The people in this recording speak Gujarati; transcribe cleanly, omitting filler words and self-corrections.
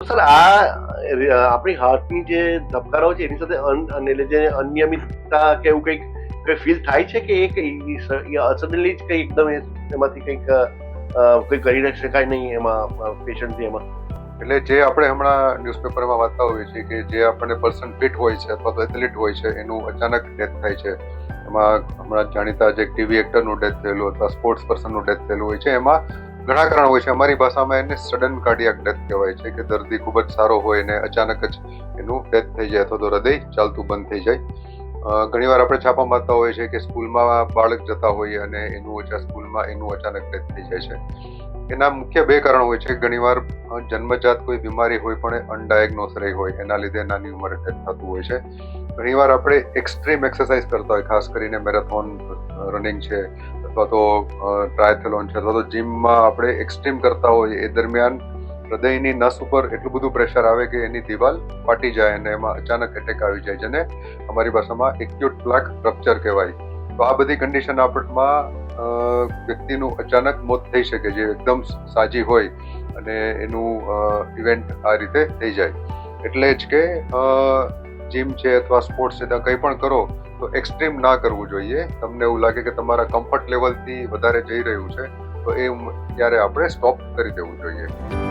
સર આપણી હાર્ટની જે ધબકારો છે એની સાથે જે અનિયમિતતા કે એવું કંઈક ફીલ થાય છે કે સડનલી જ કંઈ એકદમ એમાંથી કંઈક કંઈ કરી શકાય નહીં એમાં પેશન્ટથી એમાં? એટલે જે આપણે હમણાં ન્યૂઝપેપરમાં વાંચતા હોઈએ છીએ કે જે આપણને પર્સન ફિટ હોય છે અથવા તો એથ્લેટ હોય છે એનું અચાનક ડેથ થાય છે. એમાં હમણાં જાણીતા જે ટીવી એક્ટરનું ડેથ થયેલું અથવા સ્પોર્ટ્સ પર્સનનું ડેથ થયેલું હોય છે, એમાં ઘણા કારણ હોય છે. અમારી ભાષામાં એને સડન કાર્ડિયાક ડેથ કહેવાય છે કે દર્દી ખૂબ જ સારો હોય ને અચાનક જ એનું ડેથ થઈ જાય અથવા તો હૃદય ચાલતું બંધ થઈ જાય. ઘણીવાર આપણે છાપા વાંચતા હોઈએ છીએ કે સ્કૂલમાં બાળક જતા હોઈએ અને સ્કૂલમાં એનું અચાનક ડેથ થઈ જાય છે. એના મુખ્ય બે કારણો હોય છે. ઘણીવાર જન્મજાત કોઈ બીમારી હોય પણ અનડાયગ્નોસ રહી હોય, એના લીધે નાની ઉંમરે ડેથ થતું હોય છે. ઘણીવાર આપણે એક્સ્ટ્રીમ એક્સરસાઇઝ કરતા હોય, ખાસ કરીને મેરેથોન રનિંગ છે અથવા તો ટ્રાયથલોન છે અથવા તો જીમમાં આપણે એક્સ્ટ્રીમ કરતા હોય, એ દરમિયાન હૃદયની નસ ઉપર એટલું બધું પ્રેશર આવે કે એની દિવાલ ફાટી જાય અને એમાં અચાનક એટેક આવી જાય, જેને અમારી ભાષામાં એક્યુટ પ્લાક રપ્ચર કહેવાય. તો આ બધી કન્ડિશન આપણામાં વ્યક્તિનું અચાનક મોત થઈ શકે, જે એકદમ સાજી હોય અને એનું ઇવેન્ટ આ રીતે થઈ જાય. એટલે જ કે જીમ છે અથવા સ્પોર્ટ્સ છે ત્યાં કંઈ પણ કરો તો એક્સ્ટ્રીમ ના કરવું જોઈએ. તમને એવું લાગે કે તમારા કમ્ફર્ટ લેવલથી વધારે જઈ રહ્યું છે તો એ ત્યારે આપણે સ્ટોપ કરી દેવું જોઈએ.